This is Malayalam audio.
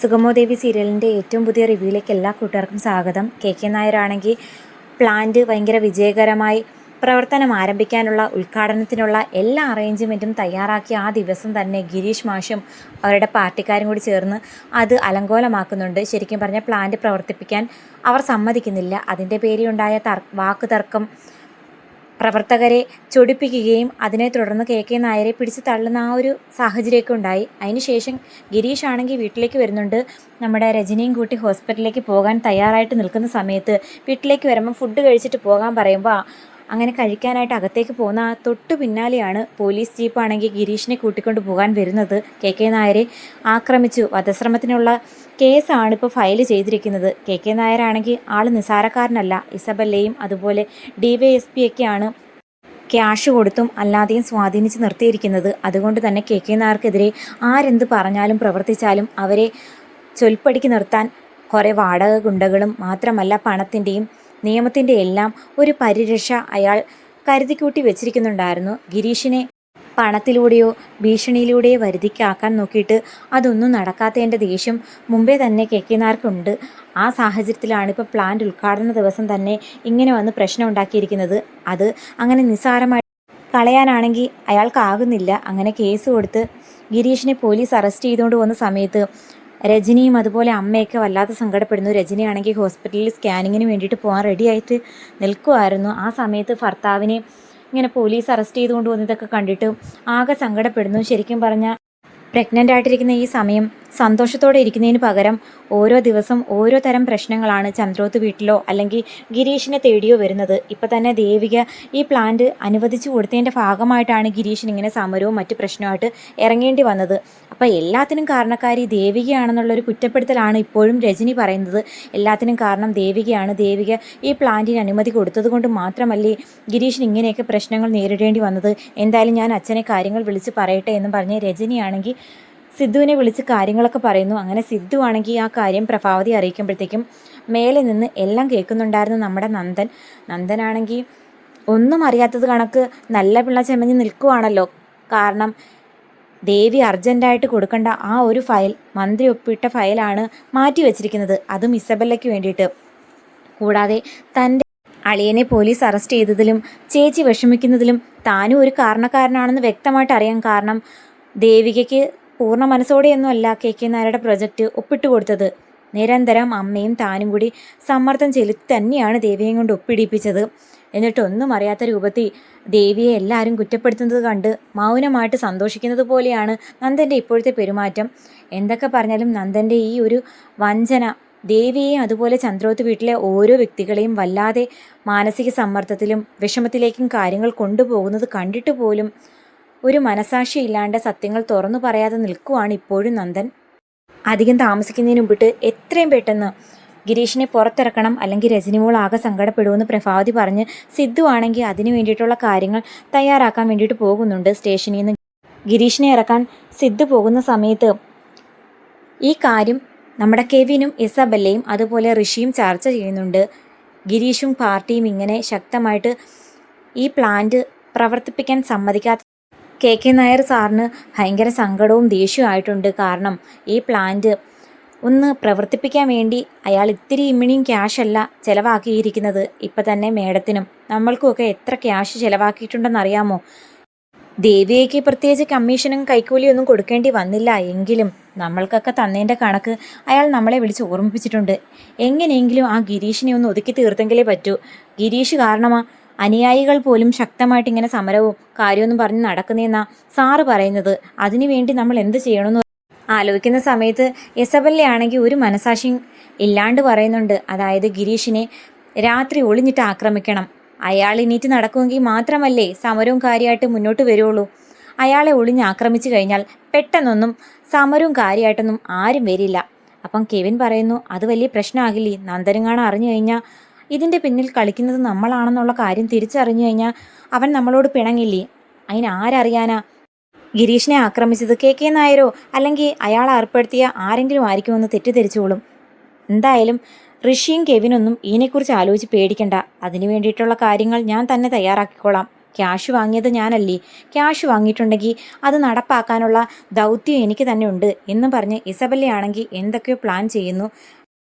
സുഗമോ ദേവി സീരിയലിൻ്റെ ഏറ്റവും പുതിയ റിവ്യൂയിലേക്ക് എല്ലാ കൂട്ടുകാർക്കും സ്വാഗതം. കെ നായരാണെങ്കിൽ പ്ലാന്റ് ഭയങ്കര വിജയകരമായി പ്രവർത്തനം ആരംഭിക്കാനുള്ള ഉദ്ഘാടനത്തിനുള്ള എല്ലാ അറേഞ്ച്മെൻറ്റും തയ്യാറാക്കിയ ആ ദിവസം തന്നെ ഗിരീഷ് മാഷും അവരുടെ പാർട്ടിക്കാരും കൂടി ചേർന്ന് അത് അലങ്കോലമാക്കുന്നുണ്ട്. ശരിക്കും പറഞ്ഞാൽ പ്ലാന്റ് പ്രവർത്തിപ്പിക്കാൻ അവർ സമ്മതിക്കുന്നില്ല. അതിൻ്റെ പേരിലുണ്ടായ വാക്കുതർക്കം പ്രവർത്തകരെ ചൊടിപ്പിക്കുകയും അതിനെ തുടർന്ന് കെ നായരെ പിടിച്ച് തള്ളുന്ന ആ ഒരു സാഹചര്യമൊക്കെ ഉണ്ടായി. അതിനുശേഷം ഗിരീഷ് ആണെങ്കിൽ വീട്ടിലേക്ക് വരുന്നുണ്ട്. നമ്മുടെ രജനിയും കൂട്ടി ഹോസ്പിറ്റലിലേക്ക് പോകാൻ തയ്യാറായിട്ട് നിൽക്കുന്ന സമയത്ത് വീട്ടിലേക്ക് വരുമ്പോൾ ഫുഡ് കഴിച്ചിട്ട് പോകാൻ പറയുമ്പോൾ അങ്ങനെ കഴിക്കാനായിട്ട് അകത്തേക്ക് പോകുന്ന തൊട്ടു പിന്നാലെയാണ് പോലീസ് ജീപ്പാണെങ്കിൽ ഗിരീഷിനെ കൂട്ടിക്കൊണ്ട് പോകാൻ വരുന്നത്. കെ നായരെ ആക്രമിച്ചു വധശ്രമത്തിനുള്ള കേസാണ് ഇപ്പോൾ ഫയൽ ചെയ്തിരിക്കുന്നത്. കെ നായരാണെങ്കിൽ ആൾ നിസാരക്കാരനല്ല. ഇസബല്ലയും അതുപോലെ DYSP ഒക്കെയാണ് ക്യാഷ് കൊടുത്തും അല്ലാതെയും സ്വാധീനിച്ച് നിർത്തിയിരിക്കുന്നത്. അതുകൊണ്ട് തന്നെ കെ നായർക്കെതിരെ ആരെന്ത് പറഞ്ഞാലും പ്രവർത്തിച്ചാലും അവരെ ചൊൽപ്പടിക്ക് നിർത്താൻ കുറേ വാടക ഗുണ്ടകളും മാത്രമല്ല പണത്തിൻ്റെയും നിയമത്തിൻ്റെ എല്ലാം ഒരു പരിരക്ഷ അയാൾ കരുതിക്കൂട്ടി വെച്ചിരിക്കുന്നുണ്ടായിരുന്നു. ഗിരീഷിനെ പണത്തിലൂടെയോ ഭീഷണിയിലൂടെയോ വരുതിക്കാക്കാൻ നോക്കിയിട്ട് അതൊന്നും നടക്കാത്തതിൻ്റെ ദേഷ്യം മുമ്പേ തന്നെ കെ നായർക്കുണ്ട്. ആ സാഹചര്യത്തിലാണ് ഇപ്പോൾ പ്ലാന്റ് ഉദ്ഘാടന ദിവസം തന്നെ ഇങ്ങനെ വന്ന് പ്രശ്നം ഉണ്ടാക്കിയിരിക്കുന്നത്. അത് അങ്ങനെ നിസ്സാരമായി കളയാനാണെങ്കിൽ അയാൾക്കാകുന്നില്ല. അങ്ങനെ കേസ് കൊടുത്ത് ഗിരീഷിനെ പോലീസ് അറസ്റ്റ് ചെയ്തുകൊണ്ട് വന്ന സമയത്ത് രജനിയും അതുപോലെ അമ്മയൊക്കെ വല്ലാതെ സങ്കടപ്പെടുന്നു. രജനിയാണെങ്കിൽ ഹോസ്പിറ്റലിൽ സ്കാനിങ്ങിന് വേണ്ടിയിട്ട് പോകാൻ റെഡിയായിട്ട് നിൽക്കുമായിരുന്നു. ആ സമയത്ത് ഭർത്താവിനെ ഇങ്ങനെ പോലീസ് അറസ്റ്റ് ചെയ്തുകൊണ്ട് വന്നതൊക്കെ കണ്ടിട്ട് ആകെ സങ്കടപ്പെടുന്നു. ശരിക്കും പറഞ്ഞാൽ പ്രഗ്നൻ്റ് ആയിട്ടിരിക്കുന്ന ഈ സമയം സന്തോഷത്തോടെ ഇരിക്കുന്നതിന് പകരം ഓരോ ദിവസം ഓരോ തരം പ്രശ്നങ്ങളാണ് ചന്ദ്രോത്ത് വീട്ടിലോ അല്ലെങ്കിൽ ഗിരീഷിനെ തേടിയോ വരുന്നത്. ഇപ്പം തന്നെ ദേവിക ഈ പ്ലാന്റ് അനുവദിച്ചു കൊടുത്തതിൻ്റെ ഭാഗമായിട്ടാണ് ഗിരീഷിന് ഇങ്ങനെ സമരവും മറ്റു പ്രശ്നമായിട്ട് ഇറങ്ങേണ്ടി വന്നത്. അപ്പോൾ എല്ലാത്തിനും കാരണക്കാരി ദേവികയാണെന്നുള്ളൊരു കുറ്റപ്പെടുത്തലാണ് ഇപ്പോഴും രജനി പറയുന്നത്. എല്ലാത്തിനും കാരണം ദേവികയാണ്. ദേവിക ഈ പ്ലാന്റിന് അനുമതി കൊടുത്തത് കൊണ്ട് മാത്രമല്ലേ ഗിരീഷിന് ഇങ്ങനെയൊക്കെ പ്രശ്നങ്ങൾ നേരിടേണ്ടി വന്നത്. എന്തായാലും ഞാൻ അച്ഛനെ കാര്യങ്ങൾ വിളിച്ച് പറയട്ടെ എന്ന് പറഞ്ഞ് രജനിയാണെങ്കിൽ സിദ്ധുവിനെ വിളിച്ച് കാര്യങ്ങളൊക്കെ പറയുന്നു. അങ്ങനെ സിദ്ധു ആണെങ്കിൽ ആ കാര്യം പ്രഭാവതി അറിയിക്കുമ്പോഴത്തേക്കും മേലെ നിന്ന് എല്ലാം കേൾക്കുന്നുണ്ടായിരുന്നു നമ്മുടെ നന്ദനാണെങ്കിൽ ഒന്നും അറിയാത്തത് കണക്ക് നല്ല പിള്ള ചെമഞ്ഞ് നിൽക്കുവാണല്ലോ. കാരണം ദേവി അർജൻറ്റായിട്ട് കൊടുക്കേണ്ട ആ ഒരു ഫയൽ മന്ത്രി ഒപ്പിട്ട ഫയലാണ് മാറ്റി വെച്ചിരിക്കുന്നത്. അതും ഇസബല്ലയ്ക്ക് വേണ്ടിയിട്ട്. കൂടാതെ തൻ്റെ അളിയനെ പോലീസ് അറസ്റ്റ് ചെയ്തതിലും ചേച്ചി വിഷമിക്കുന്നതിലും താനും ഒരു കാരണക്കാരനാണെന്ന് വ്യക്തമായിട്ട് അറിയാം. കാരണം ദേവികയ്ക്ക് പൂർണ്ണ മനസ്സോടെയൊന്നുമല്ല കെ നായരുടെ പ്രൊജക്റ്റ് ഒപ്പിട്ട് കൊടുത്തത്. നിരന്തരം അമ്മയും താനും കൂടി സമ്മർദ്ദം ചെലുത്തി തന്നെയാണ് ദേവിയെ കൊണ്ട് ഒപ്പിടിപ്പിച്ചത്. എന്നിട്ടൊന്നും അറിയാത്ത രൂപത്തിൽ ദേവിയെ എല്ലാവരും കുറ്റപ്പെടുത്തുന്നത് കണ്ട് മൗനമായിട്ട് സന്തോഷിക്കുന്നത് പോലെയാണ് നന്ദൻ്റെ ഇപ്പോഴത്തെ പെരുമാറ്റം. എന്തൊക്കെ പറഞ്ഞാലും നന്ദൻ്റെ ഈ ഒരു വഞ്ചന ദേവിയെയും അതുപോലെ ചന്ദ്രോത്ത് വീട്ടിലെ ഓരോ വ്യക്തികളെയും വല്ലാതെ മാനസിക സമ്മർദ്ദത്തിലും വിഷമത്തിലേക്കും കാര്യങ്ങൾ കൊണ്ടുപോകുന്നത് കണ്ടിട്ട് പോലും ഒരു മനസാക്ഷി ഇല്ലാണ്ട് സത്യങ്ങൾ തുറന്നു പറയാതെ നിൽക്കുവാണ് ഇപ്പോഴും നന്ദൻ. അധികം താമസിക്കുന്നതിന് മുമ്പിട്ട് എത്രയും പെട്ടെന്ന് ഗിരീഷിനെ പുറത്തിറക്കണം, അല്ലെങ്കിൽ രജനിമോൾ ആകെ സങ്കടപ്പെടുമെന്ന് പ്രഭാവതി പറഞ്ഞ് സിദ്ധു ആണെങ്കിൽ അതിന് വേണ്ടിയിട്ടുള്ള കാര്യങ്ങൾ തയ്യാറാക്കാൻ വേണ്ടിയിട്ട് പോകുന്നുണ്ട്. സ്റ്റേഷനിൽ നിന്ന് ഗിരീഷിനെ ഇറക്കാൻ സിദ്ധു പോകുന്ന സമയത്ത് ഈ കാര്യം നമ്മുടെ കെവിനും ഇസബല്ലയും അതുപോലെ ഋഷിയും ചർച്ച ചെയ്യുന്നുണ്ട്. ഗിരീഷും പാർട്ടിയും ഇങ്ങനെ ശക്തമായിട്ട് ഈ പ്ലാന്റ് പ്രവർത്തിപ്പിക്കാൻ സമ്മതിക്കാത്ത കെ നായർ സാറിന് ഭയങ്കര സങ്കടവും ദേഷ്യമായിട്ടുണ്ട്. കാരണം ഈ പ്ലാന്റ് ഒന്ന് പ്രവർത്തിപ്പിക്കാൻ വേണ്ടി അയാൾ ഇത്തിരി ഇമ്മിണിയും ക്യാഷല്ല ചിലവാക്കിയിരിക്കുന്നത്. ഇപ്പം തന്നെ മേഡത്തിനും നമ്മൾക്കുമൊക്കെ എത്ര ക്യാഷ് ചിലവാക്കിയിട്ടുണ്ടെന്നറിയാമോ? ദേവിയേക്ക് പ്രത്യേകിച്ച് കമ്മീഷനും കൈക്കൂലിയൊന്നും കൊടുക്കേണ്ടി വന്നില്ല. എങ്കിലും നമ്മൾക്കൊക്കെ തന്നതിൻ്റെ കണക്ക് അയാൾ നമ്മളെ വിളിച്ച് ഓർമ്മിപ്പിച്ചിട്ടുണ്ട്. എങ്ങനെയെങ്കിലും ആ ഗിരീഷിനെ ഒന്ന് ഒതുക്കി തീർത്തെങ്കിലേ പറ്റൂ. ഗിരീഷ് കാരണമാ അനുയായികൾ പോലും ശക്തമായിട്ട് ഇങ്ങനെ സമരവും കാര്യമൊന്നും പറഞ്ഞ് നടക്കുന്നതെന്നാ സാറ് പറയുന്നത്. അതിനുവേണ്ടി നമ്മൾ എന്ത് ചെയ്യണമെന്ന് ആലോചിക്കുന്ന സമയത്ത് ഇസബല്ലയാണെങ്കിൽ ഒരു മനസാക്ഷിയും ഇല്ലാണ്ട് പറയുന്നുണ്ട്. അതായത് ഗിരീഷിനെ രാത്രി ഒളിഞ്ഞിട്ട് ആക്രമിക്കണം. അയാൾ എണീറ്റ് നടക്കുമെങ്കിൽ മാത്രമല്ലേ സമരവും കാര്യമായിട്ട് മുന്നോട്ട് വരുള്ളൂ. അയാളെ ഒളിഞ്ഞ് ആക്രമിച്ചു കഴിഞ്ഞാൽ പെട്ടെന്നൊന്നും സമരവും കാര്യമായിട്ടൊന്നും ആരും വരില്ല. അപ്പം കെവിൻ പറയുന്നു, അത് വലിയ പ്രശ്നമാകില്ലേ? നന്ദനെങ്ങാനും അറിഞ്ഞു കഴിഞ്ഞാൽ ഇതിൻ്റെ പിന്നിൽ കളിക്കുന്നത് നമ്മളാണെന്നുള്ള കാര്യം തിരിച്ചറിഞ്ഞു കഴിഞ്ഞാൽ അവൻ നമ്മളോട് പിണങ്ങില്ലേ? അതിനാരറിയാനാ? ഗിരീഷിനെ ആക്രമിച്ചത് കെ നായരോ അല്ലെങ്കിൽ അയാൾ ഏർപ്പെടുത്തിയ ആരെങ്കിലും ആയിരിക്കുമെന്ന് തെറ്റിദ്ധരിച്ചോളും. എന്തായാലും ഋഷിയും കെവിനൊന്നും ഇതിനെക്കുറിച്ച് ആലോചിച്ച് പേടിക്കണ്ട. അതിനു വേണ്ടിയിട്ടുള്ള കാര്യങ്ങൾ ഞാൻ തന്നെ തയ്യാറാക്കിക്കോളാം. ക്യാഷ് വാങ്ങിയത് ഞാനല്ലേ, ക്യാഷ് വാങ്ങിയിട്ടുണ്ടെങ്കിൽ അത് നടപ്പാക്കാനുള്ള ദൗത്യം എനിക്ക് തന്നെ ഉണ്ട് എന്നും പറഞ്ഞ് ഇസബല്ലയാണെങ്കിൽ എന്തൊക്കെയോ പ്ലാൻ ചെയ്യുന്നു.